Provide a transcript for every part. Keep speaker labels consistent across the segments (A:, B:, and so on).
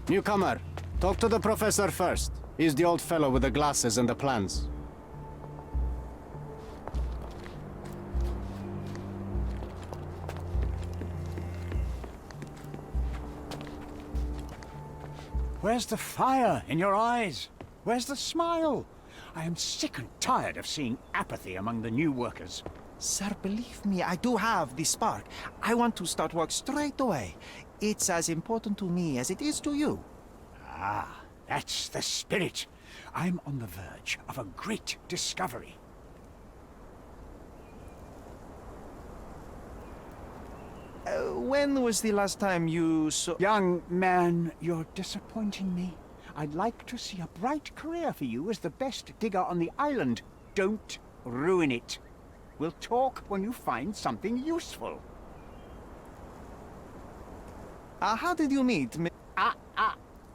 A: Newcomer, talk to the professor first. He's the old fellow with the glasses and the plans.
B: Where's the fire in your eyes? Where's the smile? I am sick and tired of seeing apathy among the new workers.
C: Sir, believe me, I do have the spark. I want to start work straight away. It's as important to me as it is to you.
B: Ah, that's the spirit. I'm on the verge of a great discovery.
C: When was the last time you saw...
B: Young man, you're disappointing me. I'd like to see a bright career for you as the best digger on the island. Don't ruin it. We'll talk when you find something useful.
C: How did you meet me?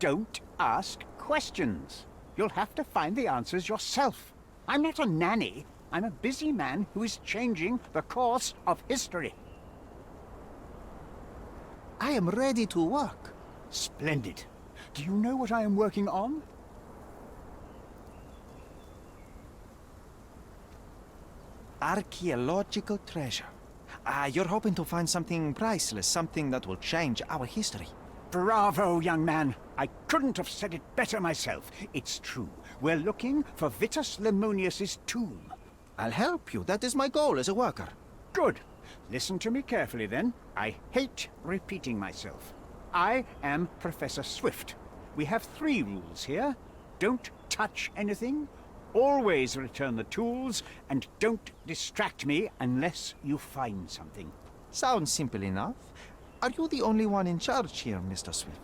B: Don't ask questions. You'll have to find the answers yourself. I'm not a nanny. I'm a busy man who is changing the course of history.
C: I am ready to work.
B: Splendid. Do you know what I am working on?
C: Archaeological treasure. You're hoping to find something priceless, something that will change our history.
B: Bravo, young man. I couldn't have said it better myself. It's true. We're looking for Vitus Lemonius's tomb.
C: I'll help you. That is my goal as a worker.
B: Good. Listen to me carefully, then. I hate repeating myself. I am Professor Swift. We have 3 rules here. Don't touch anything, always return the tools, and don't distract me unless you find something.
C: Sounds simple enough. Are you the only one in charge here, Mr. Swift?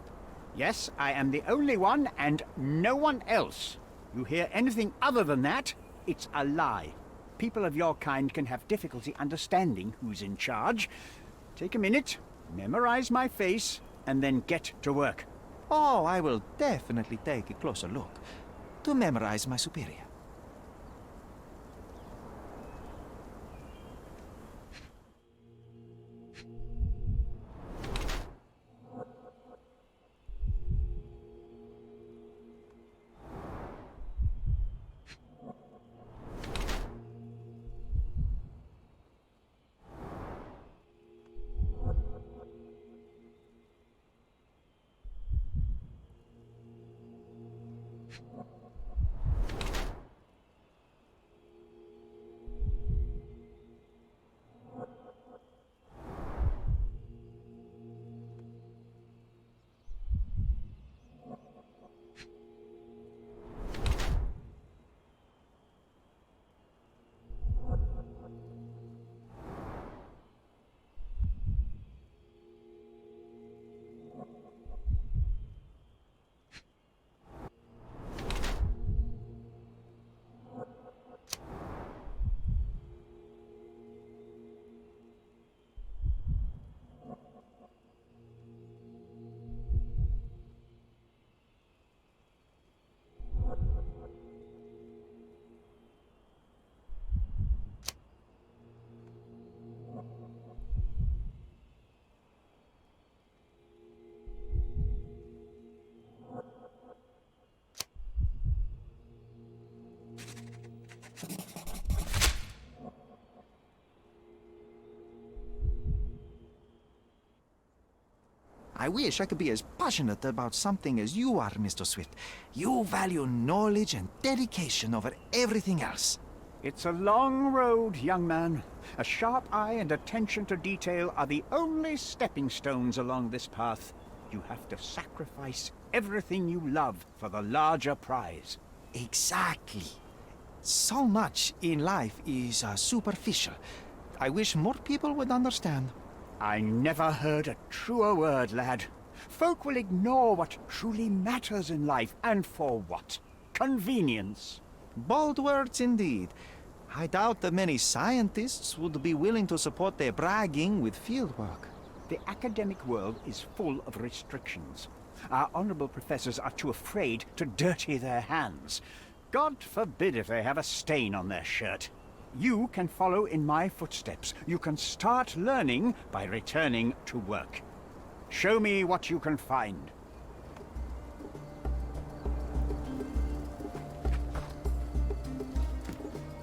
B: Yes, I am the only one and no one else. You hear anything other than that, it's a lie. People of your kind can have difficulty understanding who's in charge. Take a minute, memorize my face, and then get to work.
C: Oh, I will definitely take a closer look to memorize my superior. I wish I could be as passionate about something as you are, Mr. Swift. You value knowledge and dedication over everything else.
B: It's a long road, young man. A sharp eye and attention to detail are the only stepping stones along this path. You have to sacrifice everything you love for the larger prize.
C: Exactly. So much in life is superficial. I wish more people would understand.
B: I never heard a truer word, lad. Folk will ignore what truly matters in life, and for what? Convenience.
C: Bold words indeed. I doubt that many scientists would be willing to support their bragging with fieldwork.
B: The academic world is full of restrictions. Our honorable professors are too afraid to dirty their hands. God forbid if they have a stain on their shirt. You can follow in my footsteps. You can start learning by returning to work. Show me what you can find.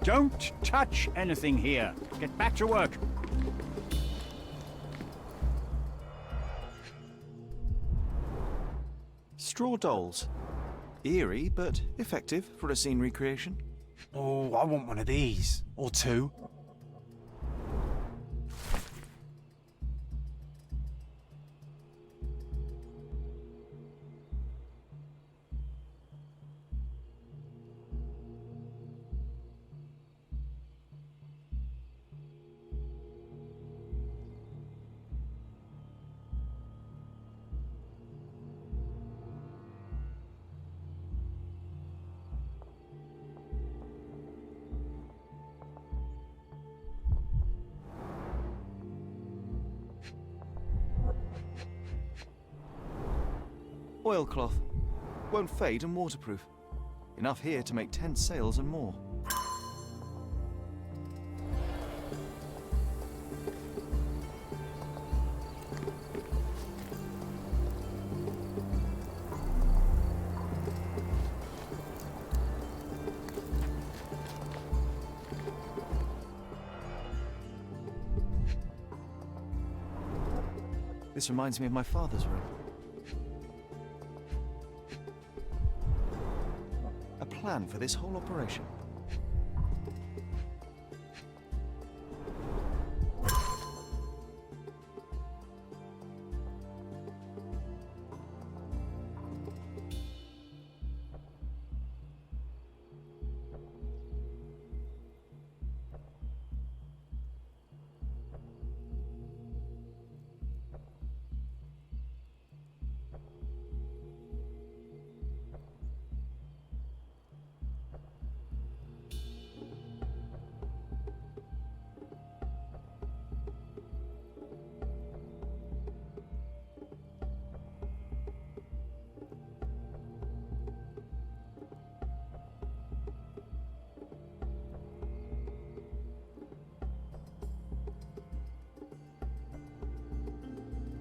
B: Don't touch anything here. Get back to work.
C: Straw dolls. Eerie, but effective for a scene recreation.
D: Oh, I want one of these. Or two.
C: Oilcloth. Won't fade and waterproof. Enough here to make 10 sails and more. This reminds me of my father's room. A plan for this whole operation.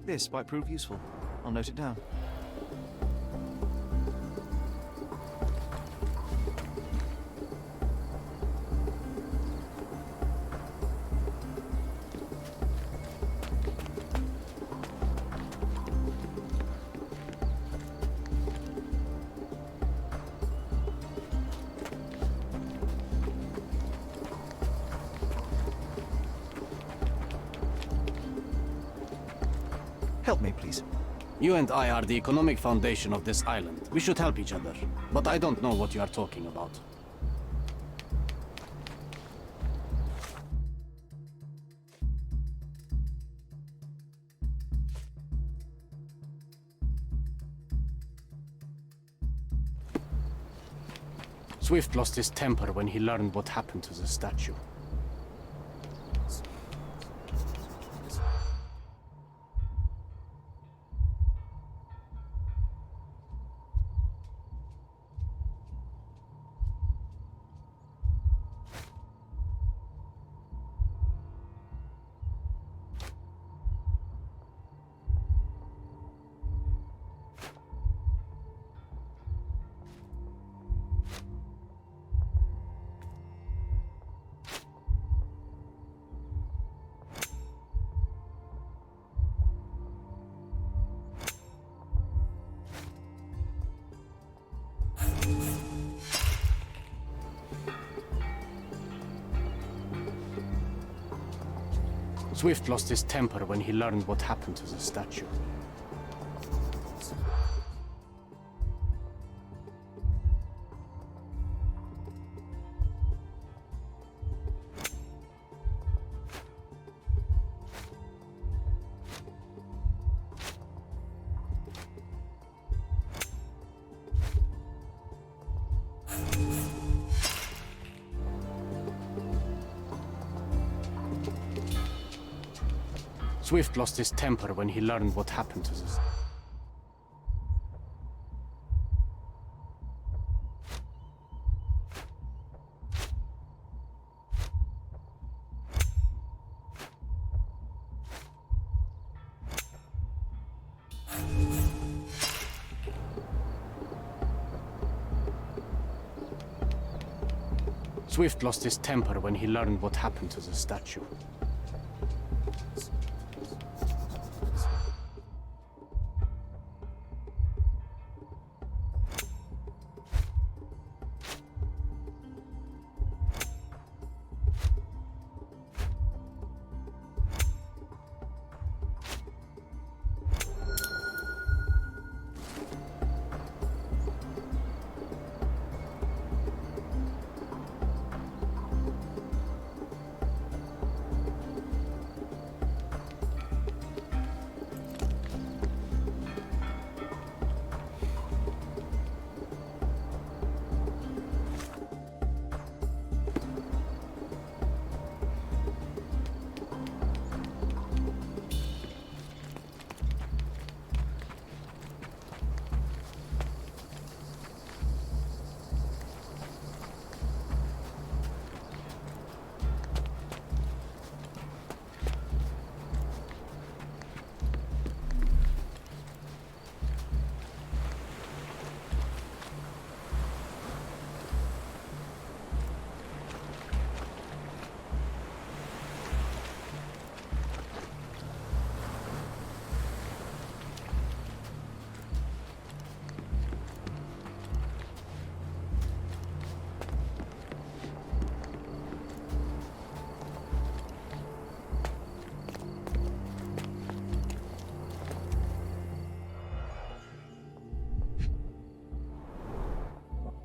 C: This might prove useful. I'll note it down. Help me, please.
A: You and I are the economic foundation of this island. We should help each other. But I don't know what you are talking about. Swift lost his temper when he learned what happened to the statue. Swift lost his temper when he learned what happened to the statue. Swift lost his temper when he learned what happened to the... Swift lost his temper when he learned what happened to the statue.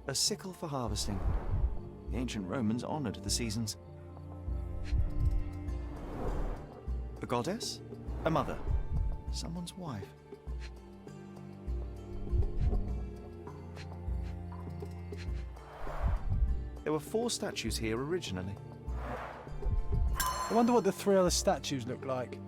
C: A sickle for harvesting. The ancient Romans honored the seasons. A goddess? A mother? Someone's wife? There were 4 statues here originally.
D: I wonder what the 3 other statues look like.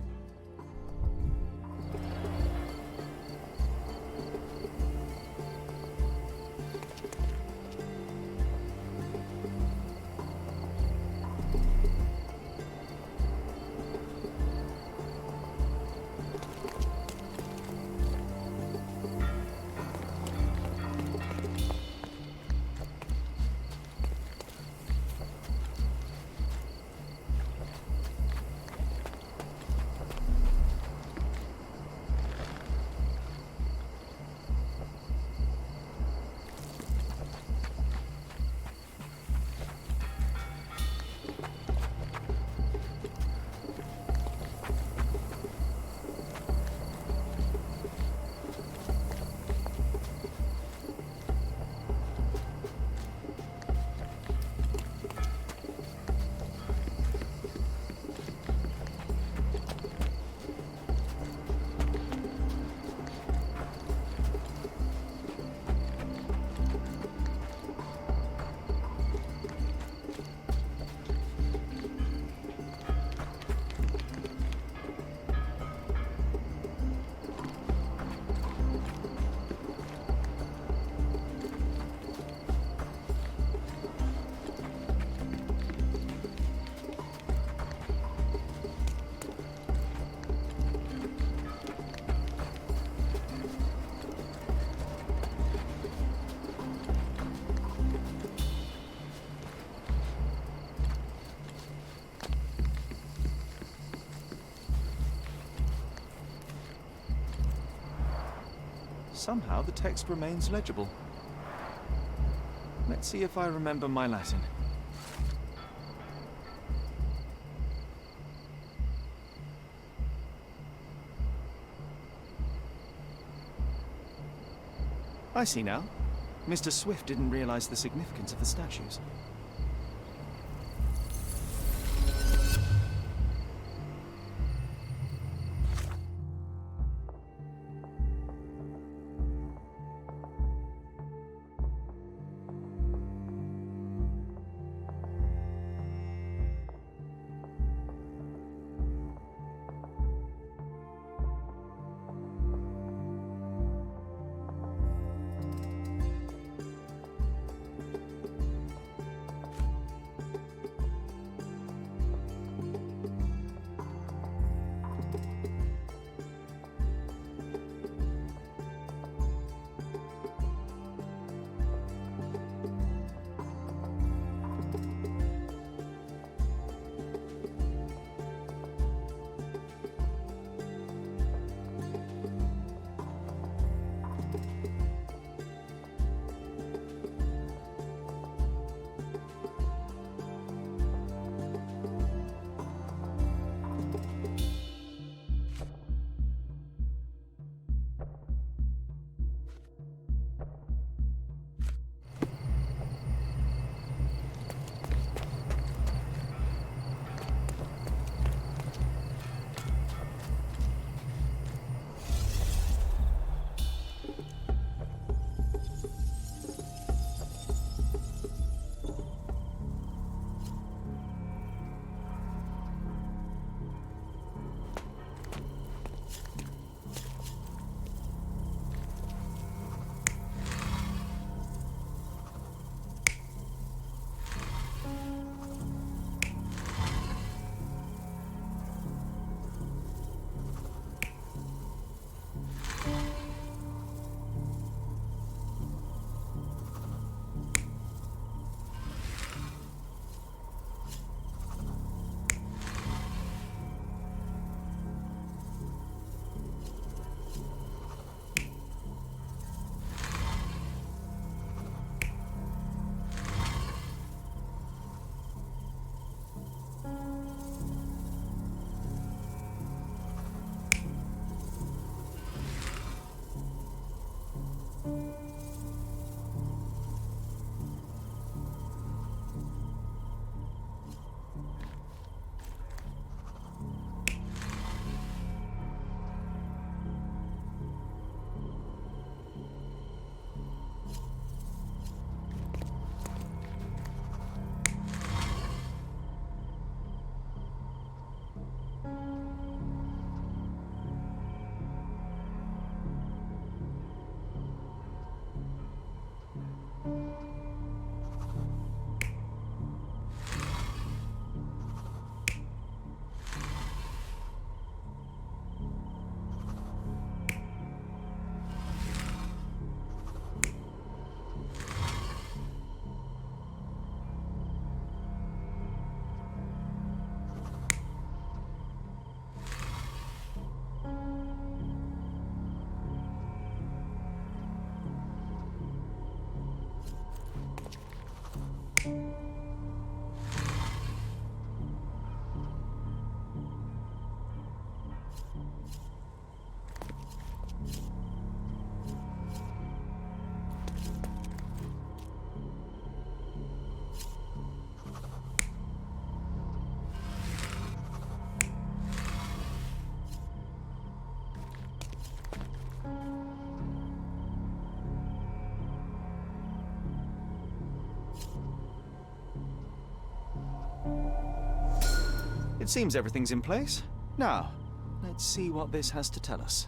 C: Somehow the text remains legible. Let's see if I remember my Latin. I see now. Mr. Swift didn't realize the significance of the statues. It seems everything's in place. Now, let's see what this has to tell us.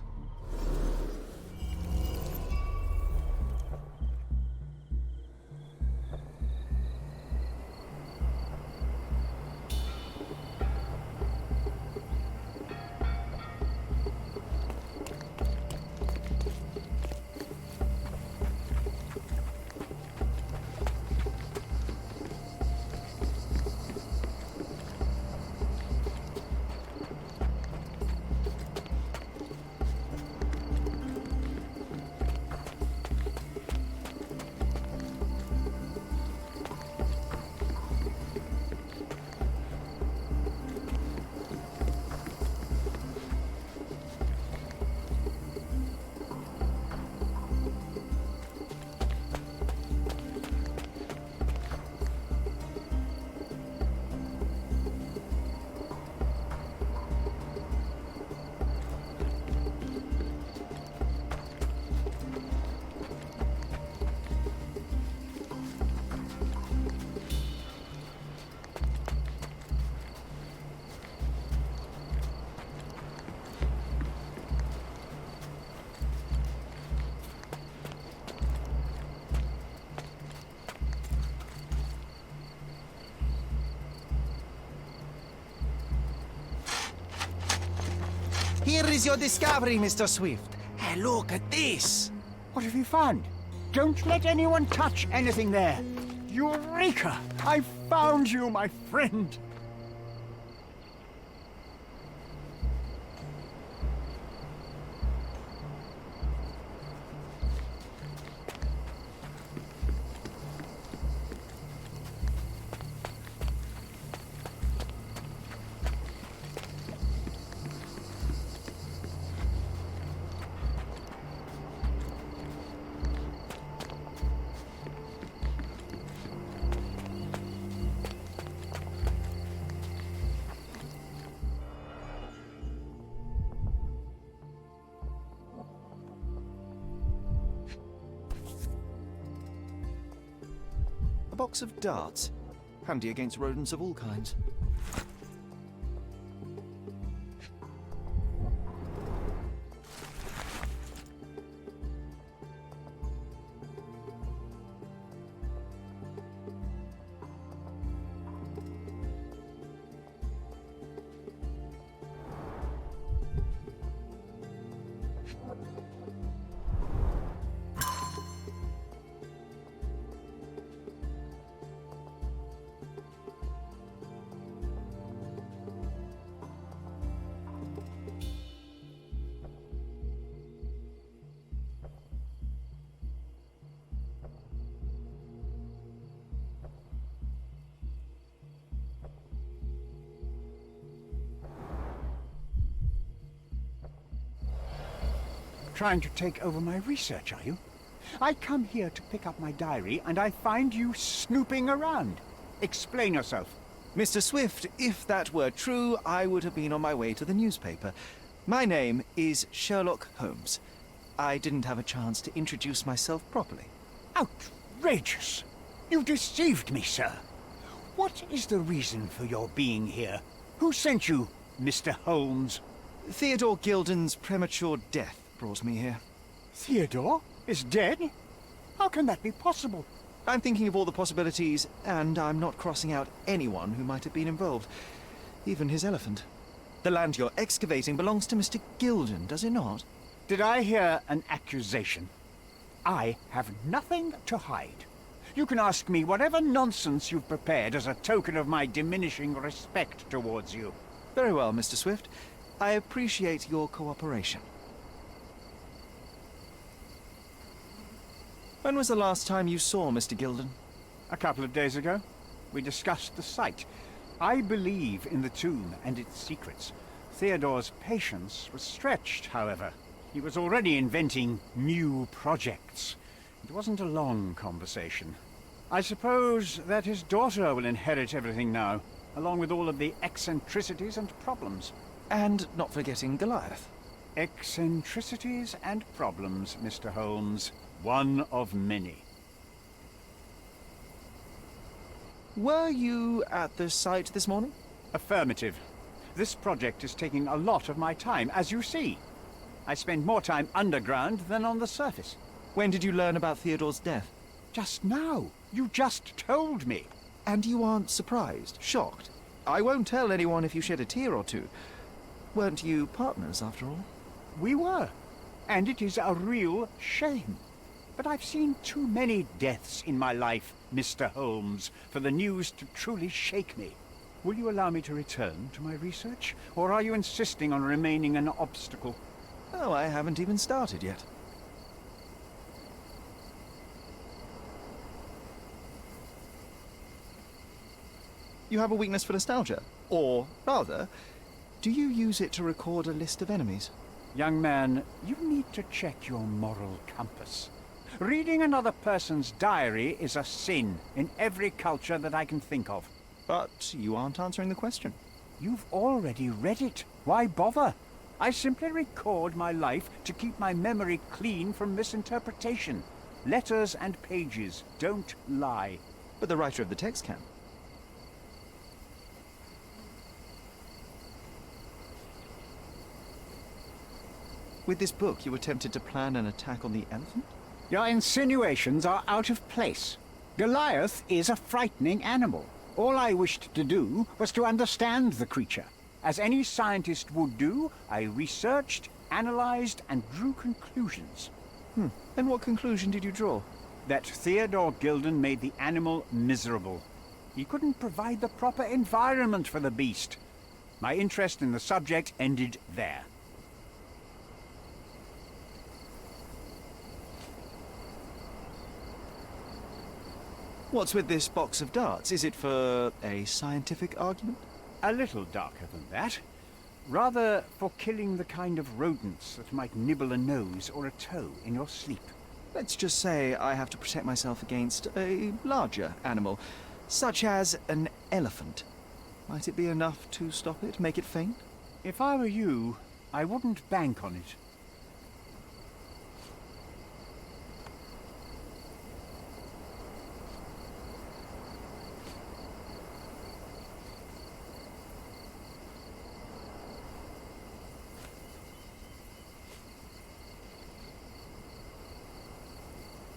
C: Here is your discovery, Mr. Swift. Hey, look at this.
B: What have you found? Don't let anyone touch anything there. Eureka! I found you, my friend.
C: A box of darts. Handy against rodents of all kinds. Trying to take over my research, are you? I come here to pick up my diary, and I find you snooping around. Explain yourself. Mr. Swift, if that were true, I would have been on my way to the newspaper. My name is Sherlock Holmes. I didn't have a chance to introduce myself properly. Outrageous! You deceived me, sir. What is the reason for your being here? Who sent you, Mr. Holmes? Theodore Gilden's premature death brought me here. Theodore is dead? How can that be possible? I'm thinking of all the possibilities, and I'm not crossing out anyone who might have been involved. Even his elephant. The land you're excavating belongs to Mr. Gilden, does it not? Did I hear an accusation? I have nothing to hide. You can ask me whatever nonsense you've prepared as a token of my diminishing respect towards you. Very well, Mr. Swift. I appreciate your cooperation. When was the last time you saw Mr. Gilden? A couple of days ago. We discussed the site. I believe in the tomb and its secrets. Theodore's patience was stretched, however. He was already inventing new projects. It wasn't a long conversation. I suppose that his daughter will inherit everything now, along with all of the eccentricities and problems. And not forgetting Goliath. Eccentricities and problems, Mr. Holmes. One of many. Were you at the site this morning? Affirmative.
B: This project is taking a lot of my time, as you see. I spend more time underground than on the surface.
C: When did you learn about Theodore's death?
B: Just now. You just told me.
C: And you aren't surprised, shocked? I won't tell anyone if you shed a tear or two. Weren't you partners, after all?
B: We were. And it is a real shame. But I've seen too many deaths in my life, Mr. Holmes, for the news to truly shake me. Will you allow me to return to my research? Or are you insisting on remaining an obstacle?
C: Oh, I haven't even started yet. You have a weakness for nostalgia? Or, rather, do you use it to record a list of enemies?
B: Young man, you need to check your moral compass. Reading another person's diary is a sin in every culture that I can think of.
C: But you aren't answering the question.
B: You've already read it. Why bother? I simply record my life to keep my memory clean from misinterpretation. Letters and pages don't lie.
C: But the writer of the text can. With this book, you attempted to plan an attack on the elephant?
B: Your insinuations are out of place. Goliath is a frightening animal. All I wished to do was to understand the creature. As any scientist would do, I researched, analyzed, and drew conclusions.
C: And what conclusion did you draw?
B: That Theodore Gilded made the animal miserable. He couldn't provide the proper environment for the beast. My interest in the subject ended there.
C: What's with this box of darts? Is it for a scientific argument?
B: A little darker than that. Rather for killing the kind of rodents that might nibble a nose or a toe in your sleep.
C: Let's just say I have to protect myself against a larger animal, such as an elephant. Might it be enough to stop it, make it faint?
B: If I were you, I wouldn't bank on it.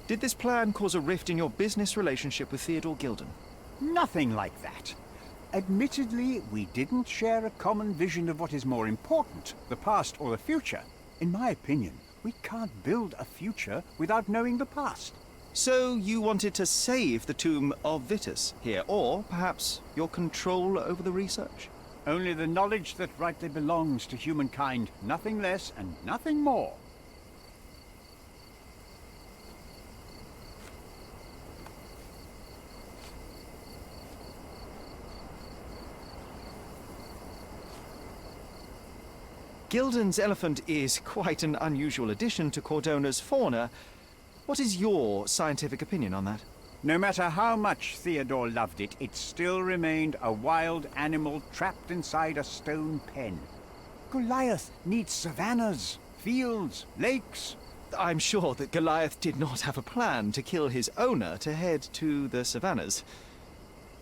C: Did this plan cause a rift in your business relationship with Theodore Gilded?
B: Nothing like that. Admittedly, we didn't share a common vision of what is more important, the past or the future. In my opinion, we can't build a future without knowing the past.
C: So you wanted to save the tomb of Vitus here, or perhaps your control over the research?
B: Only the knowledge that rightly belongs to humankind, nothing less and nothing more.
C: Gilded's elephant is quite an unusual addition to Cordona's fauna. What is your scientific opinion on that?
B: No matter how much Theodore loved it, it still remained a wild animal trapped inside a stone pen. Goliath needs savannas, fields, lakes.
C: I'm sure that Goliath did not have a plan to kill his owner to head to the savannas.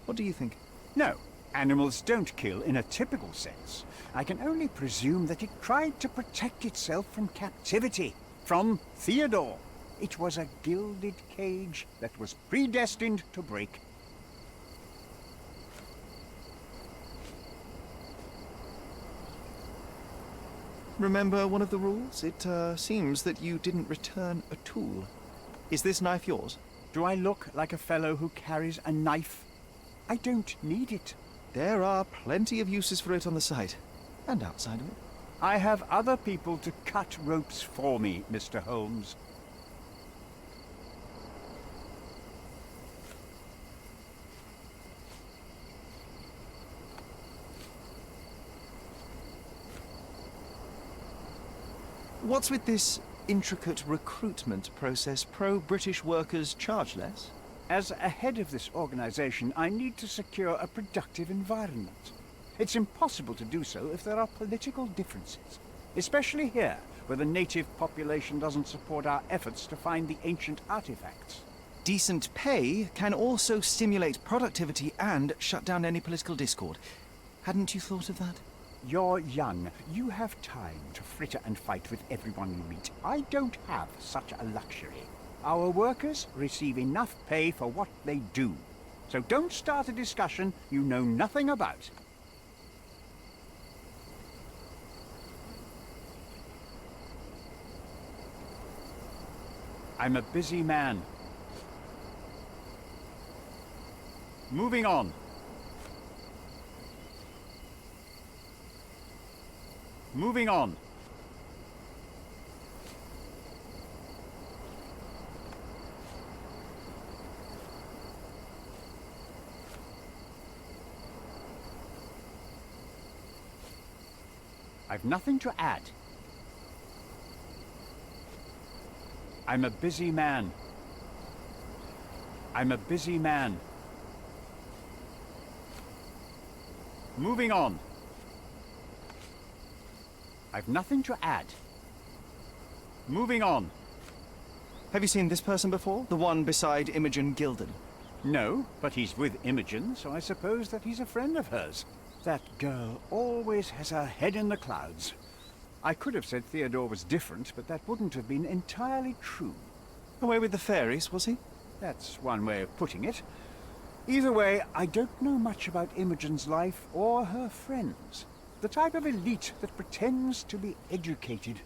C: What do you think?
B: No, animals don't kill in a typical sense. I can only presume that it tried to protect itself from captivity, from Theodore. It was a gilded cage that was predestined to break.
C: Remember one of the rules? It seems that you didn't return a tool. Is this knife yours?
B: Do I look like a fellow who carries a knife? I don't need it.
C: There are plenty of uses for it on the site, and outside of it.
B: I have other people to cut ropes for me, Mr. Holmes.
C: What's with this intricate recruitment process? Pro-British workers charge less?
B: As a head of this organization, I need to secure a productive environment. It's impossible to do so if there are political differences, especially here, where the native population doesn't support our efforts to find the ancient artifacts.
C: Decent pay can also stimulate productivity and shut down any political discord. Hadn't you thought of that?
B: You're young. You have time to fritter and fight with everyone you meet. I don't have such a luxury. Our workers receive enough pay for what they do. So don't start a discussion you know nothing about. I'm a busy man. Moving on. Moving on. I've nothing to add. I'm a busy man. I'm a busy man. Moving on. I've nothing to add. Moving on.
C: Have you seen this person before? The one beside Imogen Gilded?
B: No, but he's with Imogen, so I suppose that he's a friend of hers. That girl always has her head in the clouds. I could have said Theodore was different, but that wouldn't have been entirely true.
C: Away with the fairies, was he?
B: That's one way of putting it. Either way, I don't know much about Imogen's life or her friends. The type of elite that pretends to be educated.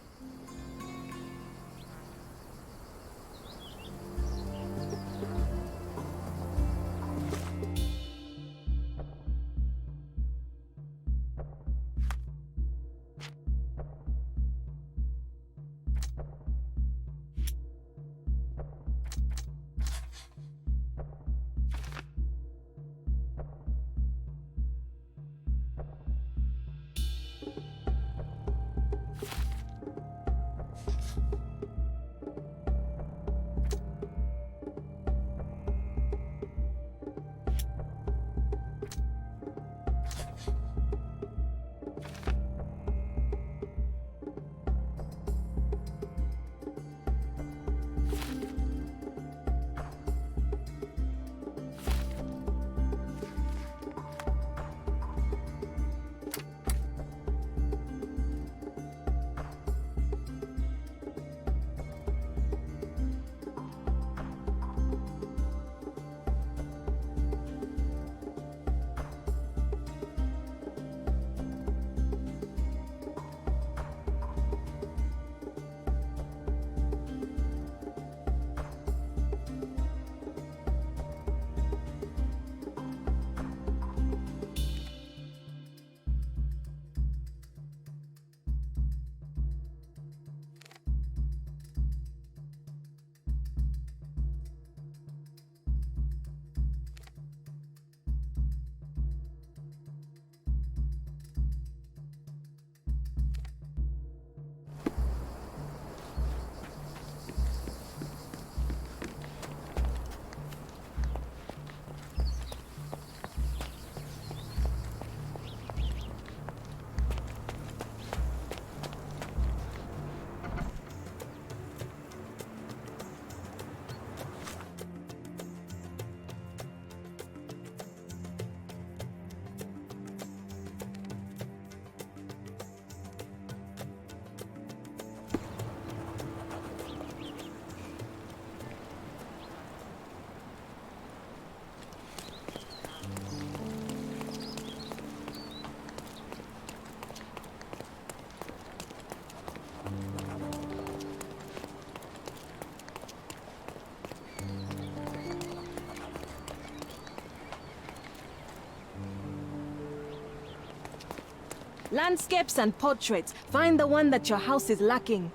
E: Landscapes and portraits. Find the one that your house is lacking.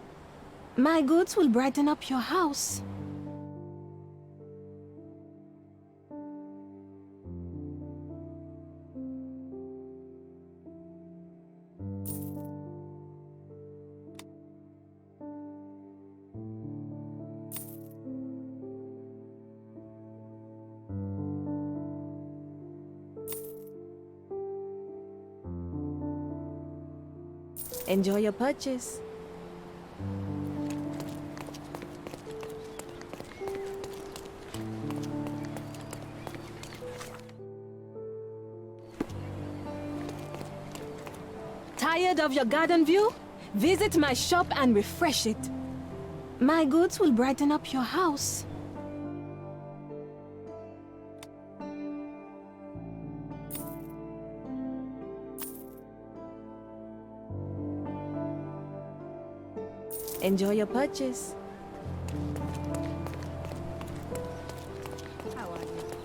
E: My goods will brighten up your house. Enjoy your purchase. Tired of your garden view? Visit my shop and refresh it. My goods will brighten up your house. Enjoy your purchase. How are you?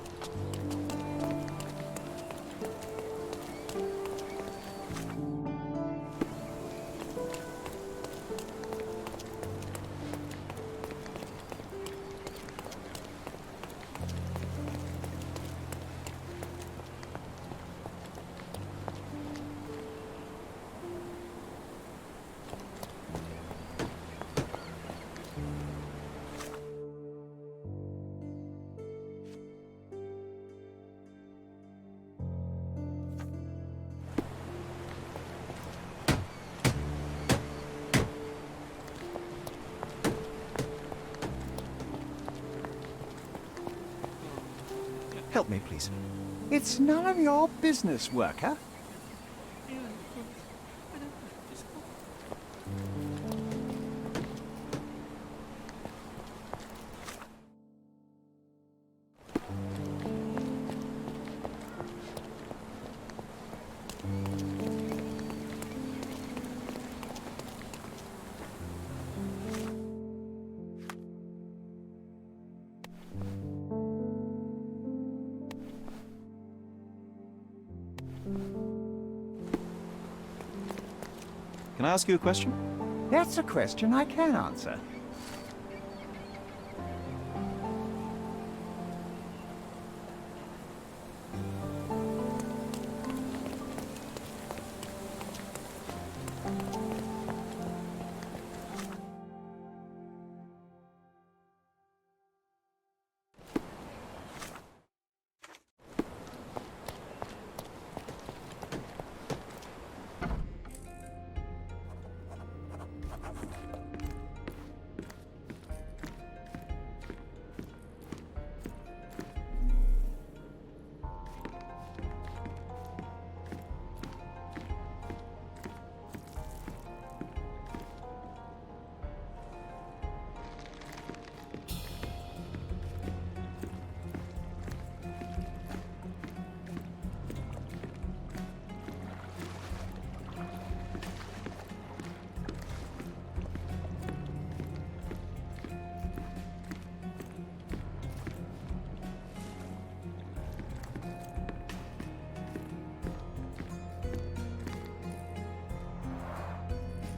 C: Help me, please.
B: It's none of your business, worker.
C: Can I ask you a question?
B: That's a question I can answer.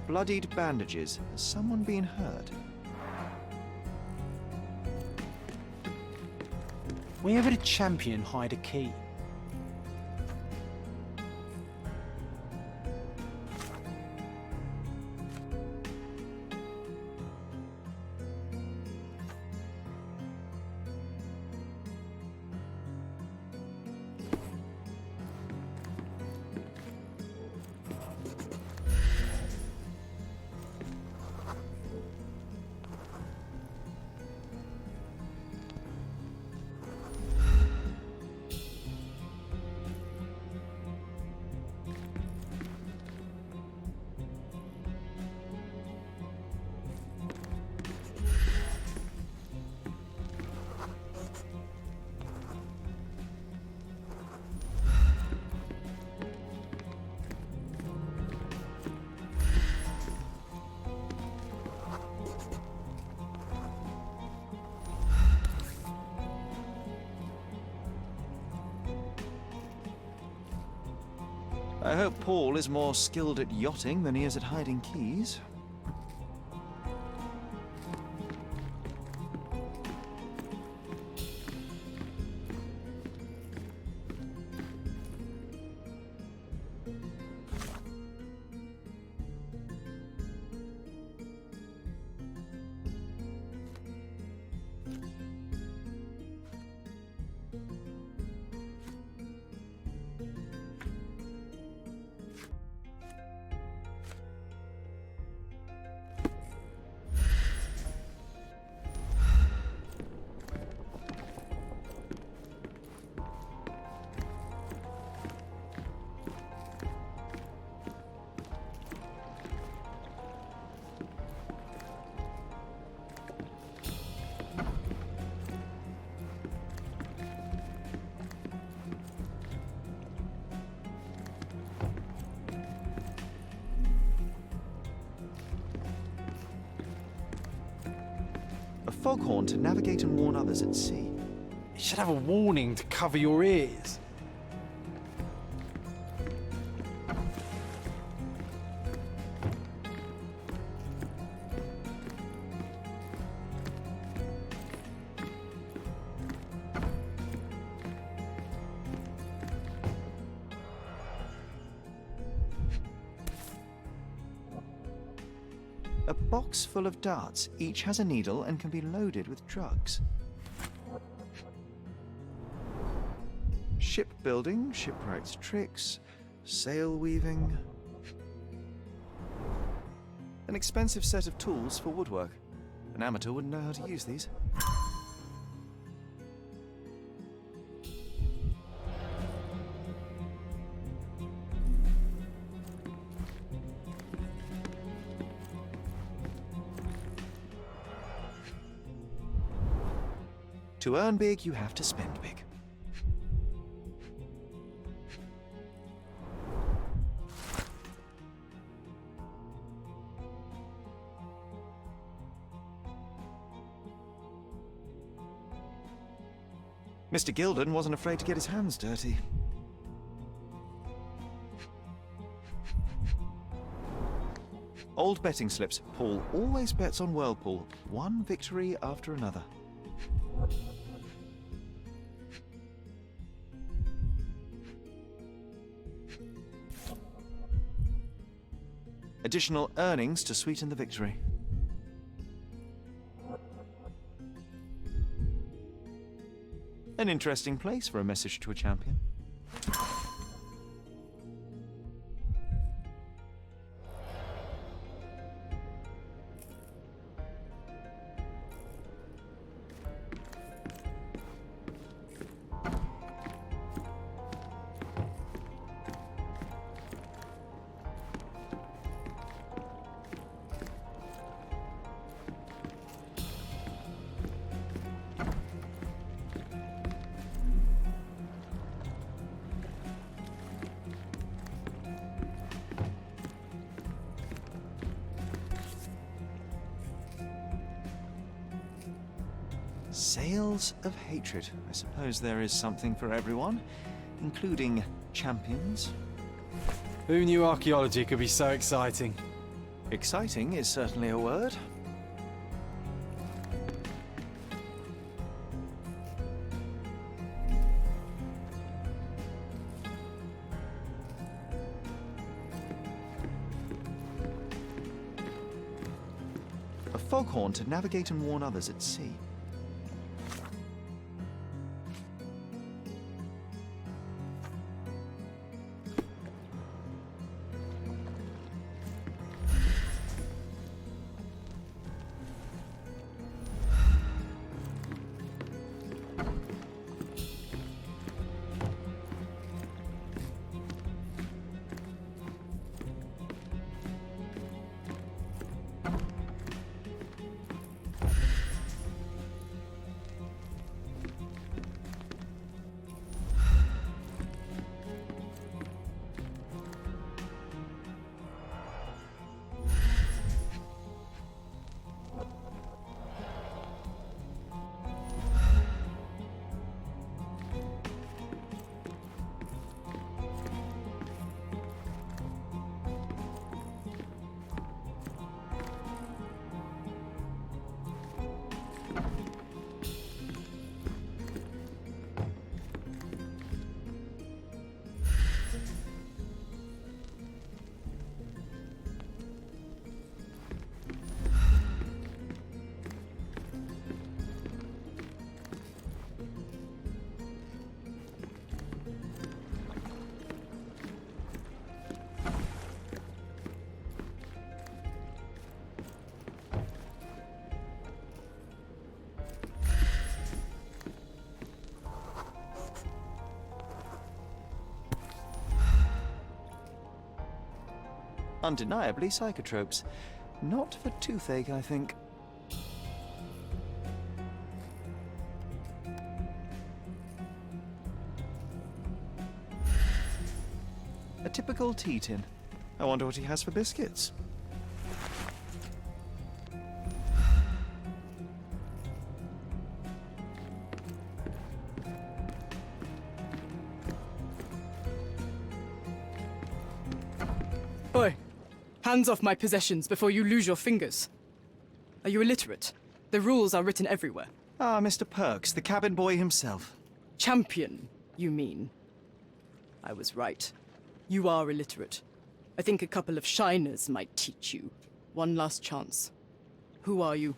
C: Bloodied bandages. Has someone been hurt?
D: Where would a champion hide a key?
C: I hope Paul is more skilled at yachting than he is at hiding keys. foghorn to navigate and warn others at sea.
D: You should have a warning to cover your ears.
C: A box full of darts. Each has a needle and can be loaded with drugs. Shipbuilding, shipwright's tricks, sail weaving. An expensive set of tools for woodwork. An amateur wouldn't know how to use these. To earn big, you have to spend big. Mr. Gilded wasn't afraid to get his hands dirty. Old betting slips. Paul always bets on Whirlpool. One victory after another. Additional earnings to sweeten the victory. An interesting place for a message to a champion. Sails of hatred. I suppose there is something for everyone, including champions.
D: Who knew archaeology could be so exciting?
C: Exciting is certainly a word. A foghorn to navigate and warn others at sea. Undeniably psychotropes. Not for toothache, I think. A typical tea tin. I wonder what he has for biscuits.
F: Oi! Hands off my possessions before you lose your fingers. Are you illiterate? The rules are written everywhere.
C: Ah, Mr. Perks, the cabin boy himself.
F: Champion, you mean? I was right. You are illiterate. I think a couple of shiners might teach you. One last chance. Who are you?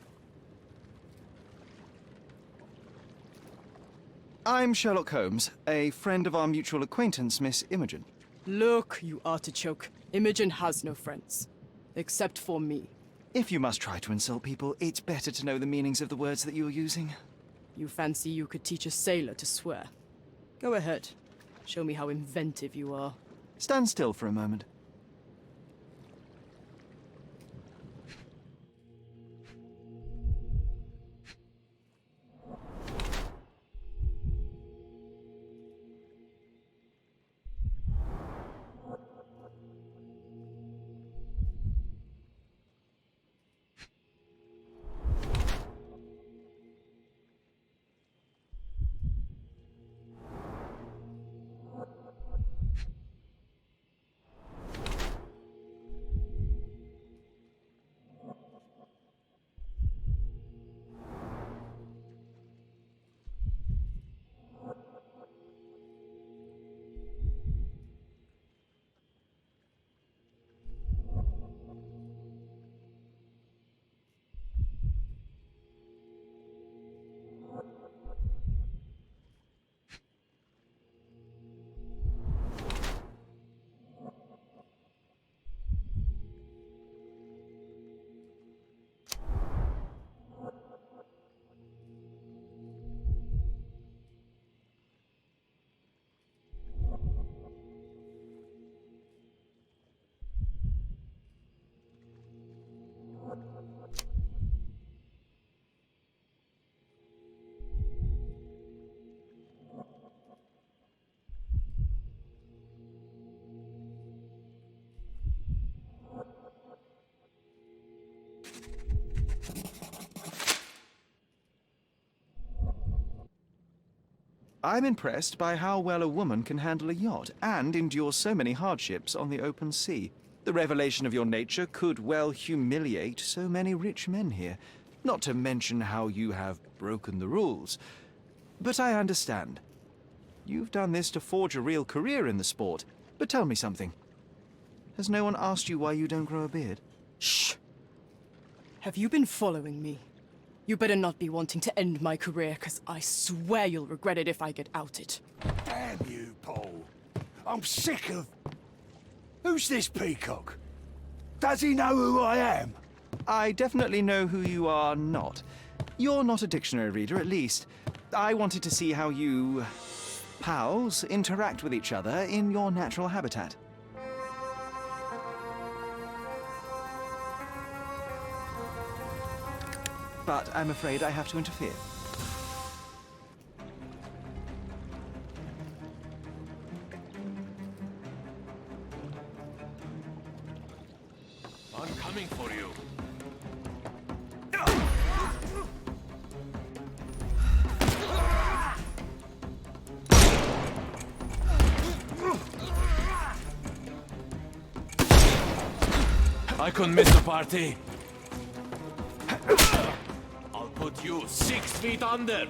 C: I'm Sherlock Holmes, a friend of our mutual acquaintance, Miss Imogen.
F: Look, you artichoke. Imogen has no friends. Except for me.
C: If you must try to insult people, it's better to know the meanings of the words that you're using.
F: You fancy you could teach a sailor to swear? Go ahead. Show me how inventive you are.
C: Stand still for a moment. I'm impressed by how well a woman can handle a yacht and endure so many hardships on the open sea. The revelation of your nature could well humiliate so many rich men here, not to mention how you have broken the rules. But I understand. You've done this to forge a real career in the sport. But tell me something. Has no one asked you why you don't grow a beard?
F: Shh! Have you been following me? You better not be wanting to end my career, because I swear you'll regret it if I get outed.
G: Damn you, Paul. I'm sick of... Who's this peacock? Does he know who I am?
C: I definitely know who you are not. You're not a dictionary reader, at least. I wanted to see how you... pals interact with each other in your natural habitat. But I'm afraid I have to interfere.
H: I'm coming for you. I couldn't miss the party. I'll put you 6 feet under.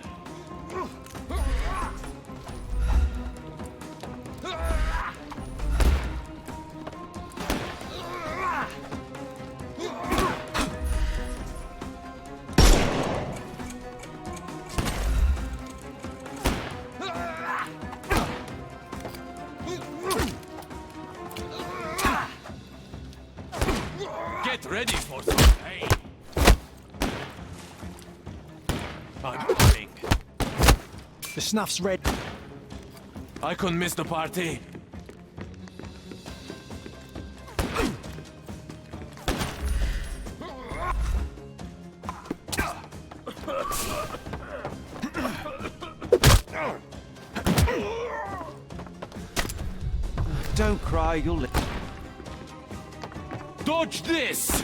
H: Get ready for some pain. I'm coming.
D: The snuff's red.
H: I couldn't miss the party.
C: Don't cry, you'll live.
H: Dodge this!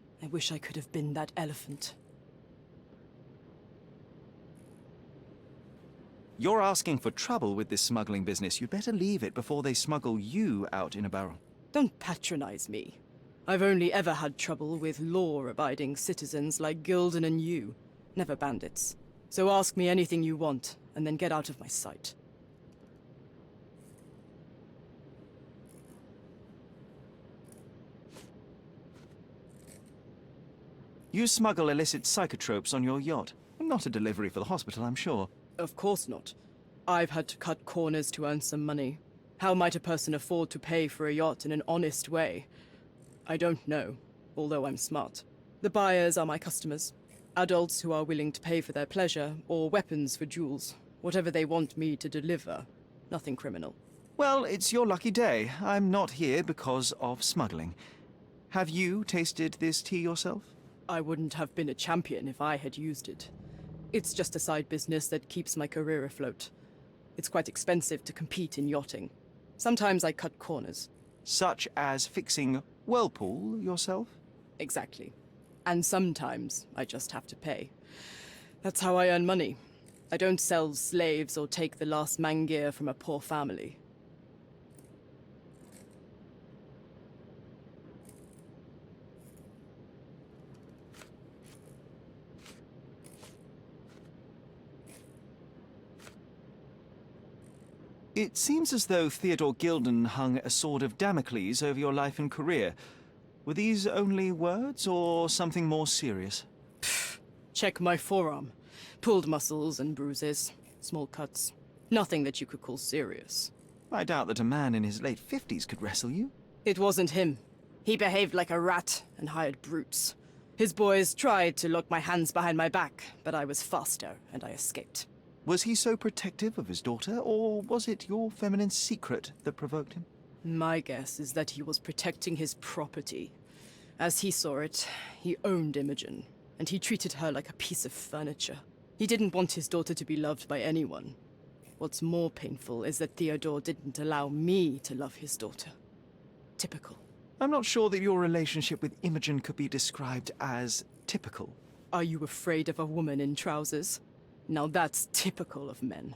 F: I wish I could have been that elephant.
C: You're asking for trouble with this smuggling business. You'd better leave it before they smuggle you out in a barrel.
F: Don't patronize me. I've only ever had trouble with law-abiding citizens like Gilded and you, never bandits. So ask me anything you want, and then get out of my sight.
C: You smuggle illicit psychotropes on your yacht. Not a delivery for the hospital, I'm sure.
F: Of course not. I've had to cut corners to earn some money. How might a person afford to pay for a yacht in an honest way? I don't know, although I'm smart. The buyers are my customers. Adults who are willing to pay for their pleasure, or weapons for jewels. Whatever they want me to deliver. Nothing criminal.
C: Well, it's your lucky day. I'm not here because of smuggling. Have you tasted this tea yourself?
F: I wouldn't have been a champion if I had used it. It's just a side business that keeps my career afloat. It's quite expensive to compete in yachting. Sometimes I cut corners.
C: Such as fixing Whirlpool yourself?
F: Exactly. And sometimes I just have to pay. That's how I earn money. I don't sell slaves or take the last mangear from a poor family.
C: It seems as though Theodore Gilden hung a sword of Damocles over your life and career. Were these only words, or something more serious?
F: Check my forearm. Pulled muscles and bruises. Small cuts. Nothing that you could call serious.
C: I doubt that a man in his late 50s could wrestle you.
F: It wasn't him. He behaved like a rat and hired brutes. His boys tried to lock my hands behind my back, but I was faster and I escaped.
C: Was he so protective of his daughter, or was it your feminine secret that provoked him?
F: My guess is that he was protecting his property. As he saw it, he owned Imogen, and he treated her like a piece of furniture. He didn't want his daughter to be loved by anyone. What's more painful is that Theodore didn't allow me to love his daughter. Typical.
C: I'm not sure that your relationship with Imogen could be described as typical.
F: Are you afraid of a woman in trousers? Now that's typical of men.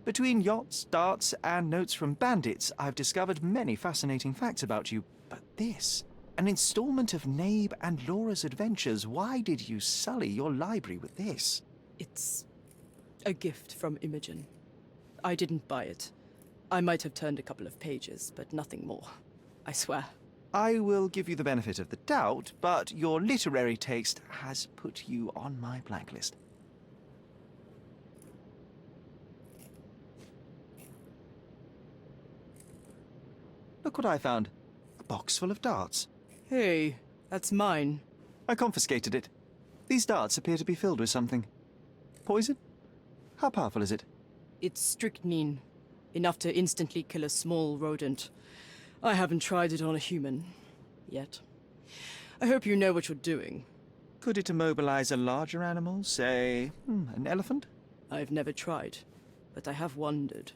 C: Between yachts, darts, and notes from bandits, I've discovered many fascinating facts about you. But this, an installment of Nabe and Laura's adventures. Why did you sully your library with this?
F: It's a gift from Imogen. I didn't buy it. I might have turned a couple of pages, but nothing more. I swear.
C: I will give you the benefit of the doubt, but your literary taste has put you on my blacklist. Look what I found. A box full of darts.
F: Hey, that's mine.
C: I confiscated it. These darts appear to be filled with something. Poison? How powerful is it?
F: It's strychnine. Enough to instantly kill a small rodent. I haven't tried it on a human. Yet. I hope you know what you're doing.
C: Could it immobilize a larger animal, say, an elephant?
F: I've never tried, but I have wondered.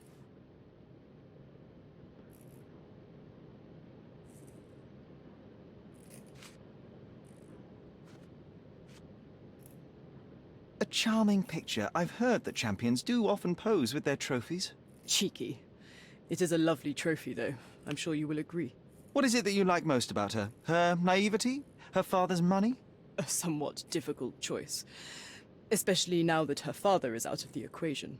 C: A charming picture. I've heard that champions do often pose with their trophies.
F: Cheeky. It is a lovely trophy, though. I'm sure you will agree.
C: What is it that you like most about her? Her naivety? Her father's money?
F: A somewhat difficult choice. Especially now that her father is out of the equation.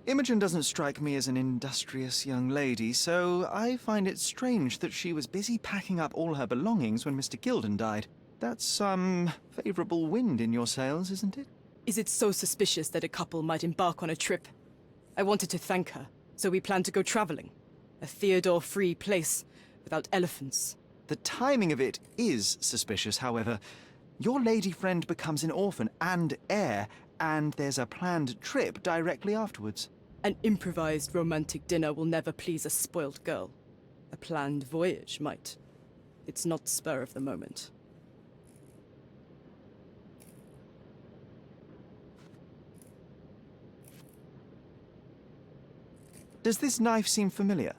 C: Imogen doesn't strike me as an industrious young lady, so I find it strange that she was busy packing up all her belongings when Mr. Gilden died. That's some favorable wind in your sails, isn't it?
F: Is it so suspicious that a couple might embark on a trip? I wanted to thank her, so we planned to go traveling. A Theodore-free place, without elephants.
C: The timing of it is suspicious, however. Your lady friend becomes an orphan and heir, and there's a planned trip directly afterwards.
F: An improvised romantic dinner will never please a spoilt girl. A planned voyage might. It's not spur of the moment.
C: Does this knife seem familiar?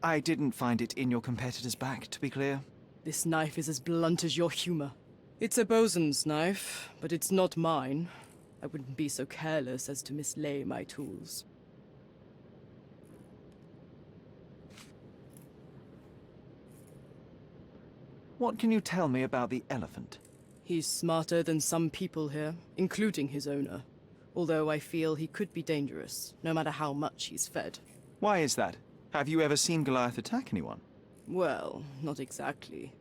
C: I didn't find it in your competitor's back, to be clear.
F: This knife is as blunt as your humor. It's a bosun's knife, but it's not mine. I wouldn't be so careless as to mislay my tools.
C: What can you tell me about the elephant?
F: He's smarter than some people here, including his owner. Although I feel he could be dangerous, no matter how much he's fed.
C: Why is that? Have you ever seen Goliath attack anyone?
F: Well, not exactly.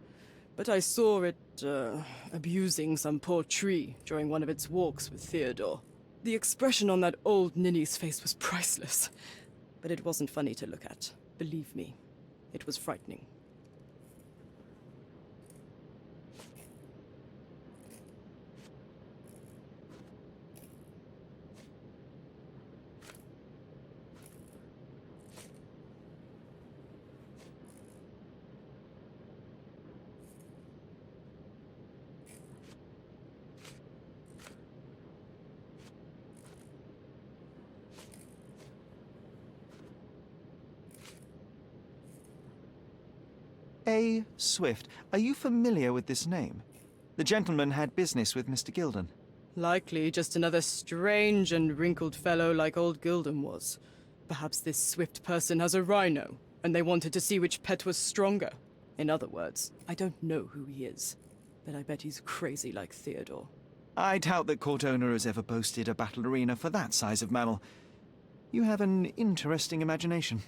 F: But I saw it, abusing some poor tree during one of its walks with Theodore. The expression on that old ninny's face was priceless. But it wasn't funny to look at. Believe me, it was frightening.
C: A. Swift. Are you familiar with this name? The gentleman had business with Mr. Gilded.
F: Likely just another strange and wrinkled fellow like old Gilded was. Perhaps this Swift person has a rhino, and they wanted to see which pet was stronger. In other words, I don't know who he is, but I bet he's crazy like Theodore.
C: I doubt that court owner has ever boasted a battle arena for that size of mammal. You have an interesting imagination.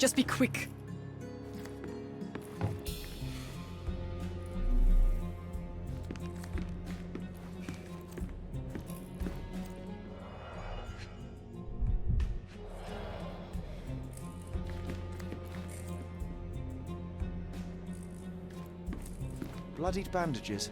F: Just be quick.
C: Bloodied bandages.